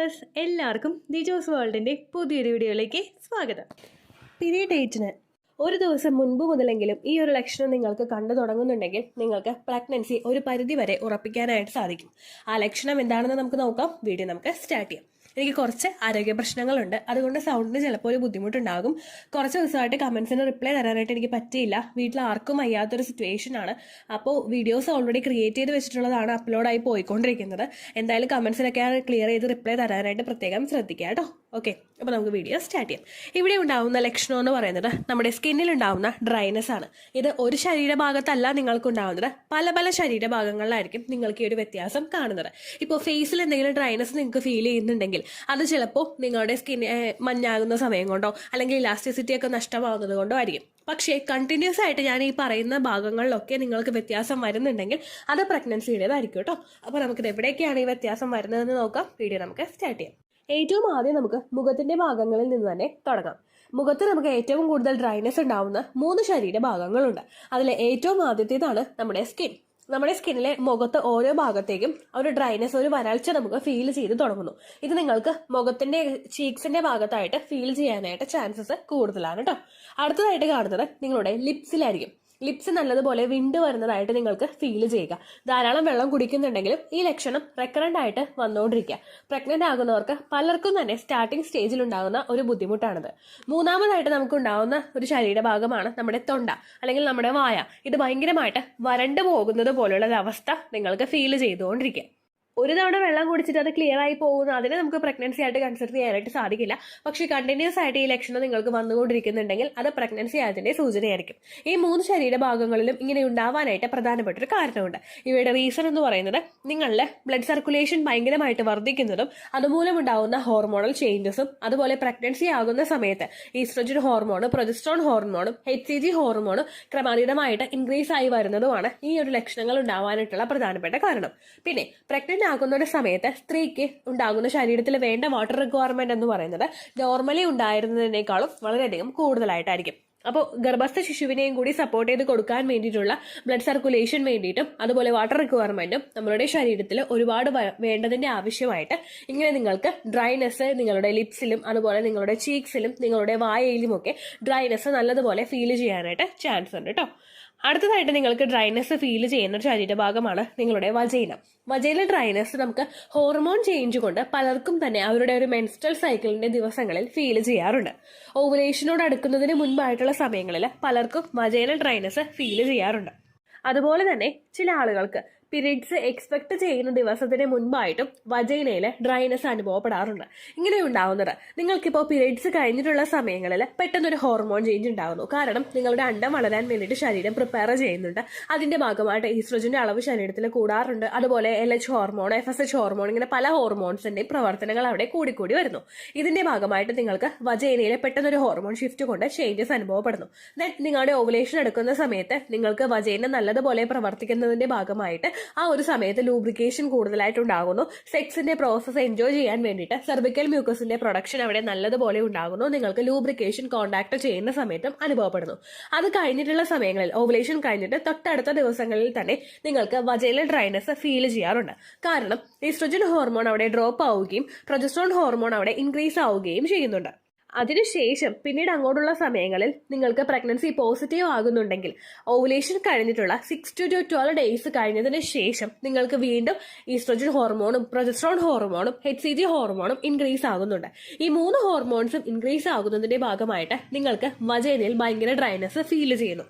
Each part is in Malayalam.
വ്യൂവേഴ്സ്, എല്ലാവർക്കും ദിജോസ് വേൾഡിൻ്റെ പുതിയൊരു വീഡിയോയിലേക്ക് സ്വാഗതം. പീരിയഡ് ഡേറ്റിന് ഒരു ദിവസം മുൻപ് മുതലെങ്കിലും ഈ ഒരു ലക്ഷണം നിങ്ങൾക്ക് കണ്ടു തുടങ്ങുന്നുണ്ടെങ്കിൽ നിങ്ങൾക്ക് പ്രഗ്നൻസി ഒരു പരിധി വരെ ഉറപ്പിക്കാനായിട്ട് സാധിക്കും. ആ ലക്ഷണം എന്താണെന്ന് നമുക്ക് നോക്കാം. വീഡിയോ നമുക്ക് സ്റ്റാർട്ട് ചെയ്യാം. എനിക്ക് കുറച്ച് ആരോഗ്യ പ്രശ്നങ്ങളുണ്ട്, അതുകൊണ്ട് സൗണ്ടിന് ചിലപ്പോൾ ഒരു ബുദ്ധിമുട്ടുണ്ടാകും. കുറച്ച് ദിവസമായിട്ട് കമൻസിന് റിപ്ലൈ തരാനായിട്ട് എനിക്ക് പറ്റിയില്ല. വീട്ടിൽ ആർക്കും വയ്യാത്തൊരു സിറ്റുവേഷൻ ആണ്. അപ്പോൾ വീഡിയോസ് ഓൾറെഡി ക്രിയേറ്റ് ചെയ്ത് വെച്ചിട്ടുള്ളതാണ് അപ്ലോഡായി പോയിക്കൊണ്ടിരിക്കുന്നത്. എന്തായാലും കമൻസിനൊക്കെ ക്ലിയർ ചെയ്ത് റിപ്ലൈ തരാനായിട്ട് പ്രത്യേകം ശ്രദ്ധിക്കുക കേട്ടോ. ഓക്കെ, അപ്പോൾ നമുക്ക് വീഡിയോ സ്റ്റാർട്ട് ചെയ്യാം. ഇവിടെ ഉണ്ടാകുന്ന ലക്ഷണം എന്ന് പറയുന്നത് നമ്മുടെ സ്കിന്നിൽ ഉണ്ടാകുന്ന ഡ്രൈനെസ് ആണ്. ഇത് ഒരു ശരീരഭാഗത്തല്ല നിങ്ങൾക്ക് ഉണ്ടാകുന്നത്, പല പല ശരീരഭാഗങ്ങളിലായിരിക്കും നിങ്ങൾക്ക് ഈ ഒരു വ്യത്യാസം കാണുന്നത്. ഇപ്പോൾ ഫേസിൽ എന്തെങ്കിലും ഡ്രൈനെസ് നിങ്ങൾക്ക് ഫീൽ ചെയ്യുന്നുണ്ടെങ്കിൽ അത് ചിലപ്പോൾ നിങ്ങളുടെ സ്കിൻ മഞ്ഞാകുന്ന സമയം കൊണ്ടോ അല്ലെങ്കിൽ ഇലാസ്റ്റിസിറ്റി ഒക്കെ നഷ്ടമാകുന്നത് കൊണ്ടോ ആയിരിക്കും. പക്ഷേ കണ്ടിന്യൂസ് ആയിട്ട് ഞാൻ ഈ പറയുന്ന ഭാഗങ്ങളിലൊക്കെ നിങ്ങൾക്ക് വ്യത്യാസം വരുന്നുണ്ടെങ്കിൽ അത് പ്രഗ്നൻസിയുടേതായിരിക്കും കേട്ടോ. അപ്പോൾ നമുക്കിത് എവിടേക്കാണ് ഈ വ്യത്യാസം വരുന്നതെന്ന് നോക്കാം. വീഡിയോ നമുക്ക് സ്റ്റാർട്ട് ചെയ്യാം. ഏറ്റവും ആദ്യം നമുക്ക് മുഖത്തിന്റെ ഭാഗങ്ങളിൽ നിന്ന് തന്നെ തുടങ്ങാം. മുഖത്ത് നമുക്ക് ഏറ്റവും കൂടുതൽ ഡ്രൈനെസ് ഉണ്ടാവുന്ന 3 ശരീരഭാഗങ്ങളുണ്ട്. അതിൽ ഏറ്റവും ആദ്യത്തേതാണ് നമ്മുടെ സ്കിൻ. നമ്മുടെ സ്കിന്നിലെ മുഖത്ത് ഓരോ ഭാഗത്തേക്കും ഒരു ഡ്രൈനെസ്, ഒരു വരൾച്ച നമുക്ക് ഫീൽ ചെയ്ത് തുടങ്ങുന്നു. ഇത് നിങ്ങൾക്ക് മുഖത്തിന്റെ ചീക്സിന്റെ ഭാഗത്തായിട്ട് ഫീൽ ചെയ്യാനായിട്ട് ചാൻസസ് കൂടുതലാണ് കേട്ടോ. അടുത്തതായിട്ട് കാണുന്നത് നിങ്ങളുടെ ലിപ്സിലായിരിക്കും. ലിപ്സ് നല്ലതുപോലെ വിണ്ട് വരുന്നതായിട്ട് നിങ്ങൾക്ക് ഫീൽ ചെയ്യുക. ധാരാളം വെള്ളം കുടിക്കുന്നുണ്ടെങ്കിലും ഈ ലക്ഷണം റെക്കറന്റ് ആയിട്ട് വന്നുകൊണ്ടിരിക്കുക. പ്രഗ്നന്റ് ആകുന്നവർക്ക് പലർക്കും തന്നെ സ്റ്റാർട്ടിംഗ് സ്റ്റേജിൽ ഉണ്ടാകുന്ന ഒരു ബുദ്ധിമുട്ടാണിത്. മൂന്നാമതായിട്ട് നമുക്ക് ഉണ്ടാകുന്ന ഒരു ശരീരഭാഗമാണ് നമ്മുടെ തൊണ്ട അല്ലെങ്കിൽ നമ്മുടെ വായ. ഇത് ഭയങ്കരമായിട്ട് വരണ്ടു പോകുന്നത് പോലുള്ള ഒരു അവസ്ഥ നിങ്ങൾക്ക് ഫീൽ ചെയ്തുകൊണ്ടിരിക്കുക. ഒരു തവണ വെള്ളം കുടിച്ചിട്ട് അത് ക്ലിയർ ആയി പോകുന്ന അതിനെ നമുക്ക് പ്രഗ്നൻസി ആയിട്ട് കൺസിഡർ ചെയ്യാനായിട്ട് സാധിക്കില്ല. പക്ഷേ കണ്ടിന്യൂസ് ആയിട്ട് ഈ ലക്ഷണം നിങ്ങൾക്ക് വന്നുകൊണ്ടിരിക്കുന്നുണ്ടെങ്കിൽ അത് പ്രഗ്നൻസി ആയതിന്റെ സൂചനയായിരിക്കും. ഈ 3 ശരീരഭാഗങ്ങളിലും ഇങ്ങനെ ഉണ്ടാവാനായിട്ട് പ്രധാനപ്പെട്ട ഒരു കാരണമുണ്ട്. ഇവയുടെ റീസൺ എന്ന് പറയുന്നത് നിങ്ങളുടെ ബ്ലഡ് സർക്കുലേഷൻ ഭയങ്കരമായിട്ട് വർദ്ധിക്കുന്നതും അതുമൂലം ഉണ്ടാകുന്ന ഹോർമോണൽ ചേഞ്ചസും അതുപോലെ പ്രഗ്നൻസി ആകുന്ന സമയത്ത് ഈസ്ട്രജൻ ഹോർമോണും പ്രൊജസ്ട്രോൺ ഹോർമോണും HCG ഹോർമോണും ക്രമാതീതമായിട്ട് ഇൻക്രീസ് ആയി വരുന്നതുമാണ് ഈ ഒരു ലക്ഷണങ്ങൾ ഉണ്ടാവാനായിട്ടുള്ള പ്രധാനപ്പെട്ട കാരണം. പിന്നെ പ്രഗ്നന്റ് ആകുന്ന ഒരു സമയത്ത് സ്ത്രീക്ക് ഉണ്ടാകുന്ന ശരീരത്തിൽ വേണ്ട വാട്ടർ റിക്വയർമെന്റ് എന്ന് പറയുന്നത് നോർമലി ഉണ്ടായിരുന്നതിനേക്കാളും വളരെയധികം കൂടുതലായിട്ടായിരിക്കും. അപ്പോൾ ഗർഭസ്ഥ ശിശുവിനെയും കൂടി സപ്പോർട്ട് ചെയ്ത് കൊടുക്കാൻ വേണ്ടിയിട്ടുള്ള ബ്ലഡ് സർക്കുലേഷൻ വേണ്ടിയിട്ടും അതുപോലെ വാട്ടർ റിക്വയർമെന്റും നമ്മുടെ ശരീരത്തിൽ ഒരുപാട് വേണ്ടതിന്റെ ആവശ്യമായിട്ട് ഇങ്ങനെ നിങ്ങൾക്ക് ഡ്രൈനെസ് നിങ്ങളുടെ ലിപ്സിലും അതുപോലെ നിങ്ങളുടെ ചീക്സിലും നിങ്ങളുടെ വായയിലും ഒക്കെ ഡ്രൈനെസ് നല്ലതുപോലെ ഫീൽ ചെയ്യാനായിട്ട് ചാൻസ് ഉണ്ട് കേട്ടോ. അടുത്തതായിട്ട് നിങ്ങൾക്ക് ഡ്രൈനെസ് ഫീൽ ചെയ്യുന്ന ഒരു ശരീരഭാഗമാണ് നിങ്ങളുടെ വജൈന. വജൈന ഡ്രൈനെസ് നമുക്ക് ഹോർമോൺ ചേഞ്ച് കൊണ്ട് പലർക്കും തന്നെ അവരുടെ ഒരു മെൻസ്ട്രൽ സൈക്കിളിന്റെ ദിവസങ്ങളിൽ ഫീൽ ചെയ്യാറുണ്ട്. ഓവുലേഷനോട് അടുക്കുന്നതിന് മുൻപായിട്ടുള്ള സമയങ്ങളിൽ പലർക്കും വജൈന ഡ്രൈനെസ് ഫീൽ ചെയ്യാറുണ്ട്. അതുപോലെ തന്നെ ചില ആളുകൾക്ക് പീരിയഡ്സ് എക്സ്പെക്ട് ചെയ്യുന്ന ദിവസത്തിന് മുൻപായിട്ടും വജൈനയിൽ ഡ്രൈനെസ് അനുഭവപ്പെടാറുണ്ട്. ഇങ്ങനെ ഉണ്ടാവുന്നത് നിങ്ങൾക്കിപ്പോൾ പീരിയഡ്സ് കഴിഞ്ഞിട്ടുള്ള സമയങ്ങളിൽ പെട്ടെന്നൊരു ഹോർമോൺ ചേഞ്ച് ഉണ്ടാകുന്നു. കാരണം നിങ്ങളുടെ അണ്ടം വളരാൻ വേണ്ടിയിട്ട് ശരീരം പ്രിപ്പയർ ചെയ്യുന്നുണ്ട്. അതിന്റെ ഭാഗമായിട്ട് ഈസ്ട്രോജന്റെ അളവ് ശരീരത്തിൽ കൂടാറുണ്ട്. അതുപോലെ LH ഹോർമോൺ, FSH ഹോർമോൺ, ഇങ്ങനെ പല ഹോർമോൺസിന്റെയും പ്രവർത്തനങ്ങൾ അവിടെ കൂടിക്കൂടി വരുന്നു. ഇതിന്റെ ഭാഗമായിട്ട് നിങ്ങൾക്ക് വജൈനയിൽ പെട്ടെന്നൊരു ഹോർമോൺ ഷിഫ്റ്റ് കൊണ്ട് ചേഞ്ചസ് അനുഭവപ്പെടുന്നു. ദെൻ നിങ്ങളുടെ ഓവുലേഷൻ എടുക്കുന്ന സമയത്ത് നിങ്ങൾക്ക് വജൈന നല്ലതുപോലെ പ്രവർത്തിക്കുന്നതിന്റെ ഭാഗമായിട്ട് ആ ഒരു സമയത്ത് ലൂബ്രിക്കേഷൻ കൂടുതലായിട്ടുണ്ടാകുന്നു. സെക്സിന്റെ പ്രോസസ്സ് എൻജോയ് ചെയ്യാൻ വേണ്ടിയിട്ട് സെർവിക്കൽ മ്യൂക്കസിന്റെ പ്രൊഡക്ഷൻ അവിടെ നല്ലതുപോലെ ഉണ്ടാകുന്നു. നിങ്ങൾക്ക് ലൂബ്രിക്കേഷൻ കോണ്ടാക്ട് ചെയ്യുന്ന സമയത്തും അനുഭവപ്പെടുന്നു. അത് കഴിഞ്ഞിട്ടുള്ള സമയങ്ങളിൽ ഓവുലേഷൻ കഴിഞ്ഞിട്ട് തൊട്ടടുത്ത ദിവസങ്ങളിൽ തന്നെ നിങ്ങൾക്ക് വജൈനൽ ഡ്രൈനെസ് ഫീൽ ചെയ്യാറുണ്ട്. കാരണം ഈസ്ട്രോജൻ ഹോർമോൺ അവിടെ ഡ്രോപ്പ് ആവുകയും പ്രൊജസ്ട്രോൺ ഹോർമോൺ അവിടെ ഇൻക്രീസ് ആവുകയും ചെയ്യുന്നുണ്ട്. അതിനുശേഷം പിന്നീട് അങ്ങോട്ടുള്ള സമയങ്ങളിൽ നിങ്ങൾക്ക് പ്രഗ്നൻസി പോസിറ്റീവ് ആകുന്നുണ്ടെങ്കിൽ ഓവുലേഷൻ കഴിഞ്ഞിട്ടുള്ള 6 to 12 ഡേയ്സ് കഴിഞ്ഞതിന് ശേഷം നിങ്ങൾക്ക് വീണ്ടും ഈസ്ട്രോജൻ ഹോർമോണും പ്രൊജസ്ട്രോൺ ഹോർമോണും HCG ഹോർമോണും ഇൻക്രീസ് ആകുന്നുണ്ട്. ഈ 3 ഹോർമോൺസും ഇൻക്രീസ് ആകുന്നതിന്റെ ഭാഗമായിട്ട് നിങ്ങൾക്ക് വജൈനയിൽ ഭയങ്കര ഡ്രൈനെസ് ഫീൽ ചെയ്യുന്നു.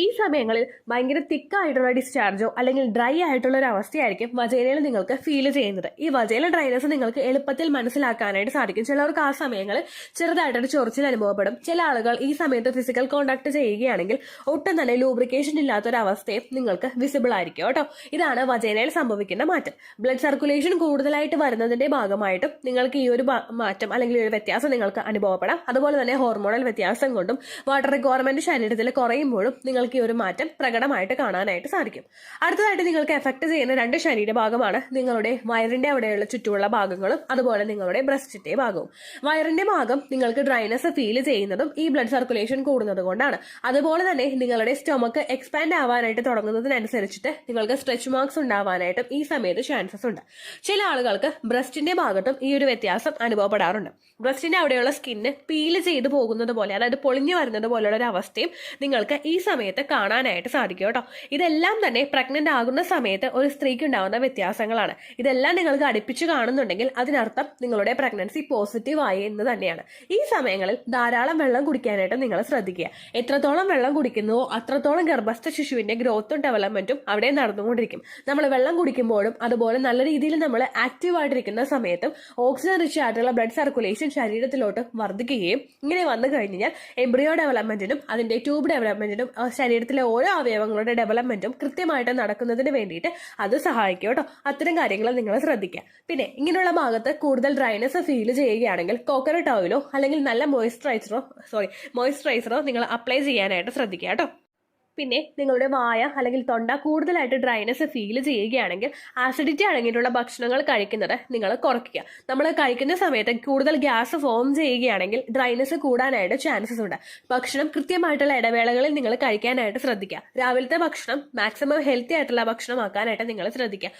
ഈ സമയങ്ങളിൽ ഭയങ്കര തിക്കായിട്ടുള്ള ഡിസ്ചാർജോ അല്ലെങ്കിൽ ഡ്രൈ ആയിട്ടുള്ള ഒരു അവസ്ഥയായിരിക്കും വജൈനയിൽ നിങ്ങൾക്ക് ഫീൽ ചെയ്യുന്നത്. ഈ വജൈനൽ ഡ്രൈനെസ് നിങ്ങൾക്ക് എളുപ്പത്തിൽ മനസ്സിലാക്കാനായിട്ട് സാധിക്കും. ചിലർക്ക് ആ സമയങ്ങളിൽ ചെറുതായിട്ടൊരു ചൊറിച്ചിൽ അനുഭവപ്പെടും. ചില ആളുകൾ ഈ സമയത്ത് ഫിസിക്കൽ കോണ്ടാക്ട് ചെയ്യുകയാണെങ്കിൽ ഒട്ടും തന്നെ ലൂബ്രിക്കേഷൻ ഇല്ലാത്തൊരു അവസ്ഥയും നിങ്ങൾക്ക് വിസിബിൾ ആയിരിക്കും കേട്ടോ. ഇതാണ് വജൈനയിൽ സംഭവിക്കുന്ന മാറ്റം. ബ്ലഡ് സർക്കുലേഷൻ കൂടുതലായിട്ട് വരുന്നതിന്റെ ഭാഗമായിട്ടും നിങ്ങൾക്ക് ഈ ഒരു മാറ്റം അല്ലെങ്കിൽ ഈ ഒരു വ്യത്യാസം നിങ്ങൾക്ക് അനുഭവപ്പെടാം. അതുപോലെ തന്നെ ഹോർമോണൽ വ്യത്യാസം കൊണ്ടും വാട്ടർ റിക്വയർമെന്റ് ശരീരത്തിൽ കുറയുമ്പോഴും നിങ്ങൾ നിങ്ങൾക്ക് ഈ ഒരു മാറ്റം പ്രകടമായിട്ട് കാണാനായിട്ട് സാധിക്കും. അടുത്തതായിട്ട് നിങ്ങൾക്ക് എഫക്ട് ചെയ്യുന്ന 2 ശരീരഭാഗമാണ് നിങ്ങളുടെ വയറിന്റെ അവിടെയുള്ള ചുറ്റുമുള്ള ഭാഗങ്ങളും അതുപോലെ നിങ്ങളുടെ ബ്രസ്റ്റിന്റെ ഭാഗവും. വയറിന്റെ ഭാഗം നിങ്ങൾക്ക് ഡ്രൈനെസ് ഫീൽ ചെയ്യുന്നതും ഈ ബ്ലഡ് സർക്കുലേഷൻ കൂടുന്നത് കൊണ്ടാണ്. അതുപോലെ തന്നെ നിങ്ങളുടെ സ്റ്റൊമക്ക് എക്സ്പാൻഡ് ആവാനായിട്ട് തുടങ്ങുന്നതിനനുസരിച്ചിട്ട് നിങ്ങൾക്ക് സ്ട്രെച്ച് മാർക്സ് ഉണ്ടാവാനായിട്ടും ഈ സമയത്ത് ചാൻസസ് ഉണ്ട്. ചില ആളുകൾക്ക് ബ്രസ്റ്റിന്റെ ഭാഗത്തും ഈ ഒരു വ്യത്യാസം അനുഭവപ്പെടാറുണ്ട്. ബ്രസ്റ്റിന്റെ അവിടെയുള്ള സ്കിന്ന് പീൽ ചെയ്ത് പോകുന്നത് പോലെ, അതായത് പൊളിഞ്ഞു വരുന്നത് പോലെയുള്ള ഒരു അവസ്ഥയും നിങ്ങൾക്ക് ഈ സമയത്ത് കാണാനായിട്ട് സാധിക്കും കേട്ടോ. ഇതെല്ലാം തന്നെ പ്രഗ്നന്റ് ആകുന്ന സമയത്ത് ഒരു സ്ത്രീക്ക് ഉണ്ടാകുന്ന വ്യത്യാസങ്ങളാണ്. ഇതെല്ലാം നിങ്ങൾക്ക് അടുപ്പിച്ച് കാണുന്നുണ്ടെങ്കിൽ അതിനർത്ഥം നിങ്ങളുടെ പ്രഗ്നൻസി പോസിറ്റീവ് ആയി എന്ന് തന്നെയാണ്. ഈ സമയങ്ങളിൽ ധാരാളം വെള്ളം കുടിക്കാനായിട്ട് നിങ്ങൾ ശ്രദ്ധിക്കുക. എത്രത്തോളം വെള്ളം കുടിക്കുന്നുവോ അത്രത്തോളം ഗർഭസ്ഥ ശിശുവിന്റെ ഗ്രോത്തും ഡെവലപ്മെന്റും അവിടെ നടന്നുകൊണ്ടിരിക്കും. നമ്മൾ വെള്ളം കുടിക്കുമ്പോഴും അതുപോലെ നല്ല രീതിയിൽ നമ്മൾ ആക്റ്റീവ് ആയിട്ടിരിക്കുന്ന സമയത്തും ഓക്സിജൻ റിച്ച് ആയിട്ടുള്ള ബ്ലഡ് സർക്കുലേഷൻ ശരീരത്തിലോട്ട് വർദ്ധിക്കുകയും ഇങ്ങനെ വന്നു കഴിഞ്ഞാൽ എംബ്രിയോ ഡെവലപ്മെന്റിനും അതിന്റെ ട്യൂബ് ഡെവലപ്മെന്റിനും ശരീരത്തിലെ ഓരോ അവയവങ്ങളുടെ ഡെവലപ്മെന്റും കൃത്യമായിട്ട് നടക്കുന്നതിന് വേണ്ടിയിട്ട് അത് സഹായിക്കും കേട്ടോ. അത്തരം കാര്യങ്ങൾ നിങ്ങൾ ശ്രദ്ധിക്കുക. പിന്നെ ഇങ്ങനെയുള്ള ഭാഗത്ത് കൂടുതൽ ഡ്രൈനെസ് ഫീൽ ചെയ്യുകയാണെങ്കിൽ കോക്കനട്ട് ഓയിലോ അല്ലെങ്കിൽ നല്ല മോയിസ്ചറൈസറോ നിങ്ങൾ അപ്ലൈ ചെയ്യാനായിട്ട് ശ്രദ്ധിക്കുക കേട്ടോ. പിന്നെ നിങ്ങളുടെ വായ അല്ലെങ്കിൽ തൊണ്ട കൂടുതലായിട്ട് ഡ്രൈനെസ് ഫീൽ ചെയ്യുകയാണെങ്കിൽ ആസിഡിറ്റി അടങ്ങിയിട്ടുള്ള ഭക്ഷണങ്ങൾ കഴിക്കുന്നത് നിങ്ങൾ കുറയ്ക്കുക. നമ്മൾ കഴിക്കുന്ന സമയത്ത് കൂടുതൽ ഗ്യാസ് ഫോം ചെയ്യുകയാണെങ്കിൽ ഡ്രൈനെസ് കൂടാനായിട്ട് ചാൻസസ് ഉണ്ട്. ഭക്ഷണം കൃത്യമായിട്ടുള്ള ഇടവേളകളിൽ നിങ്ങൾ കഴിക്കാനായിട്ട് ശ്രദ്ധിക്കുക. രാവിലത്തെ ഭക്ഷണം മാക്സിമം ഹെൽത്തി ആയിട്ടുള്ള ഭക്ഷണമാക്കാനായിട്ട് നിങ്ങൾ ശ്രദ്ധിക്കുക.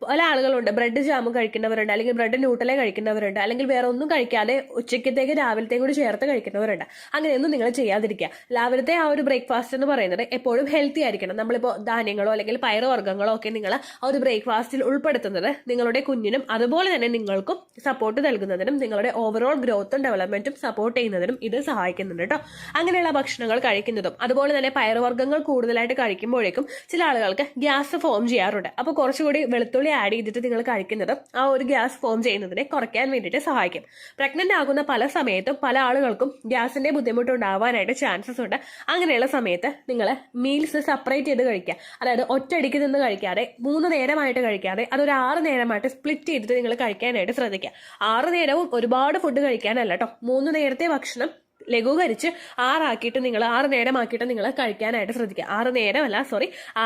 പല ആളുകളുണ്ട് ബ്രെഡ് ജാമും കഴിക്കുന്നവരുണ്ട്, അല്ലെങ്കിൽ ബ്രെഡ് ന്യൂട്ടലേ കഴിക്കുന്നവരുണ്ട്, അല്ലെങ്കിൽ വേറെ ഒന്നും കഴിക്കാതെ ഉച്ചക്കത്തേക്ക് രാവിലത്തേക്ക് കൂടി ചേർത്ത് കഴിക്കുന്നവരുണ്ട്. അങ്ങനെയൊന്നും നിങ്ങൾ ചെയ്യാതിരിക്കുക. രാവിലത്തെ ആ ഒരു ബ്രേക്ക്ഫാസ്റ്റ് എന്ന് പറയുന്നത് എപ്പോഴും ഹെൽത്തി ആയിരിക്കണം. നമ്മളിപ്പോൾ ധാന്യങ്ങളോ അല്ലെങ്കിൽ പയറുവർഗ്ഗങ്ങളോ ഒക്കെ നിങ്ങൾ ആ ഒരു ബ്രേക്ക്ഫാസ്റ്റിൽ ഉൾപ്പെടുത്തുന്നത് നിങ്ങളുടെ കുഞ്ഞിനും അതുപോലെ തന്നെ നിങ്ങൾക്കും സപ്പോർട്ട് നൽകുന്നതിനും നിങ്ങളുടെ ഓവറോൾ ഗ്രോത്തും ഡെവലപ്മെന്റും സപ്പോർട്ട് ചെയ്യുന്നതിനും ഇത് സഹായിക്കുന്നുണ്ട് കേട്ടോ. അങ്ങനെയുള്ള ഭക്ഷണങ്ങൾ കഴിക്കുന്നതും അതുപോലെ തന്നെ പയറുവർഗ്ഗങ്ങൾ കൂടുതലായിട്ട് കഴിക്കുമ്പോഴേക്കും ചില ആളുകൾക്ക് ഗ്യാസ് ഫോം ചെയ്യാറുണ്ട്. അപ്പോൾ കുറച്ചുകൂടി വെളുത്തുള്ളി ആഡ് ചെയ്തിട്ട് നിങ്ങൾ കഴിക്കുന്നത് ആ ഒരു ഗ്യാസ് ഫോം ചെയ്യുന്നതിനെ കുറയ്ക്കാൻ വേണ്ടിയിട്ട് സഹായിക്കും. പ്രഗ്നന്റ് ആകുന്ന പല സമയത്തും പല ആളുകൾക്കും ഗ്യാസിന്റെ ബുദ്ധിമുട്ട് ഉണ്ടാവാനായിട്ട് ചാൻസസ് ഉണ്ട്. അങ്ങനെയുള്ള സമയത്ത് നിങ്ങൾ മീൽസ് സെപ്പറേറ്റ് ചെയ്ത് കഴിക്കുക. അതായത് ഒറ്റയടിക്ക് നിന്ന് കഴിക്കാതെ 3 നേരമായിട്ട് കഴിക്കാതെ അതൊരു 6 നേരമായിട്ട് സ്പ്ലിറ്റ് ചെയ്തിട്ട് നിങ്ങൾ കഴിക്കാനായിട്ട് ശ്രദ്ധിക്കുക. 6 നേരവും ഒരുപാട് ഫുഡ് കഴിക്കാനല്ല കേട്ടോ. 3 നേരത്തെ ഭക്ഷണം ലഘൂകരിച്ച് 6 നേരമാക്കിയിട്ട് നിങ്ങൾ കഴിക്കാനായിട്ട് ശ്രദ്ധിക്കുക.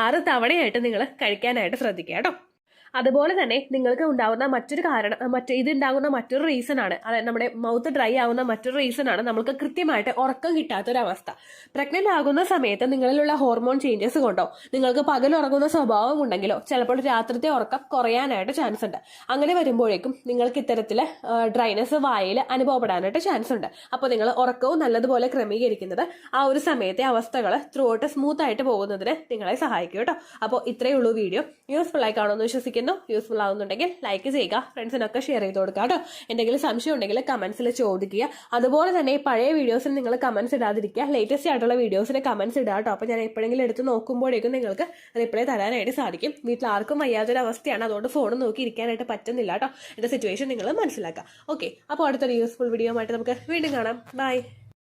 6 തവണയായിട്ട് നിങ്ങൾ കഴിക്കാനായിട്ട് ശ്രദ്ധിക്കുക കേട്ടോ. അതുപോലെ തന്നെ നിങ്ങൾക്ക് ഉണ്ടാകുന്ന മറ്റൊരു റീസൺ ആണ്, അതായത് നമ്മുടെ മൗത്ത് ഡ്രൈ ആവുന്ന മറ്റൊരു റീസൺ ആണ് നമുക്ക് കൃത്യമായിട്ട് ഉറക്കം കിട്ടാത്തൊരവസ്ഥ. പ്രഗ്നന്റ് ആകുന്ന സമയത്ത് നിങ്ങളിലുള്ള ഹോർമോൺ ചേഞ്ചസ് കൊണ്ടോ നിങ്ങൾക്ക് പകൽ ഉറങ്ങുന്ന സ്വഭാവം ഉണ്ടെങ്കിലോ ചിലപ്പോൾ രാത്രിത്തെ ഉറക്കം കുറയാനായിട്ട് ചാൻസ് ഉണ്ട്. അങ്ങനെ വരുമ്പോഴേക്കും നിങ്ങൾക്ക് ഇത്തരത്തില് ഡ്രൈനെസ് വായിൽ അനുഭവപ്പെടാനായിട്ട് ചാൻസ് ഉണ്ട്. അപ്പോൾ നിങ്ങൾ ഉറക്കവും നല്ലതുപോലെ ക്രമീകരിക്കുന്നത് ആ ഒരു സമയത്തെ അവസ്ഥകൾ ത്രൂ ഔട്ട് സ്മൂത്ത് ആയിട്ട് പോകുന്നതിന് നിങ്ങളെ സഹായിക്കും കേട്ടോ. അപ്പോൾ ഇത്രയേ ഉള്ളൂ വീഡിയോ. യൂസ്ഫുൾ ആയി കാണുമെന്ന് വിശ്വസിക്കുന്നു. യൂസ്ഫുൾ ആവുന്നുണ്ടെങ്കിൽ ലൈക്ക് ചെയ്യുക, ഫ്രണ്ട്സിനൊക്കെ ഷെയർ ചെയ്ത് കൊടുക്കുക കേട്ടോ. എന്തെങ്കിലും സംശയം ഉണ്ടെങ്കിൽ കമന്റ്സിൽ ചോദിക്കുക. അതുപോലെ തന്നെ പഴയ വീഡിയോസിന് നിങ്ങൾ കമന്റ്സ് ഇടാതിരിക്കുക, ലേറ്റസ്റ്റ് ആയിട്ടുള്ള വീഡിയോസിന് കമന്റ്സ് ഇടുക കേട്ടോ. അപ്പോൾ ഞാൻ എപ്പോഴെങ്കിലും എടുത്ത് നോക്കുമ്പോഴേക്കും നിങ്ങൾക്ക് റിപ്ലൈ തരാനായിട്ട് സാധിക്കും. വീട്ടിൽ ആർക്കും വയ്യാത്തൊരു അവസ്ഥയാണ്, അതുകൊണ്ട് ഫോൺ നോക്കി ഇരിക്കാനായിട്ട് പറ്റുന്നില്ല കേട്ടോ. എന്റെ സിറ്റുവേഷൻ നിങ്ങൾ മനസ്സിലാക്കുക. ഓക്കെ, അപ്പോൾ അടുത്തൊരു യൂസ്ഫുൾ വീഡിയോ ആയിട്ട് നമുക്ക് വീണ്ടും കാണാം. ബൈ.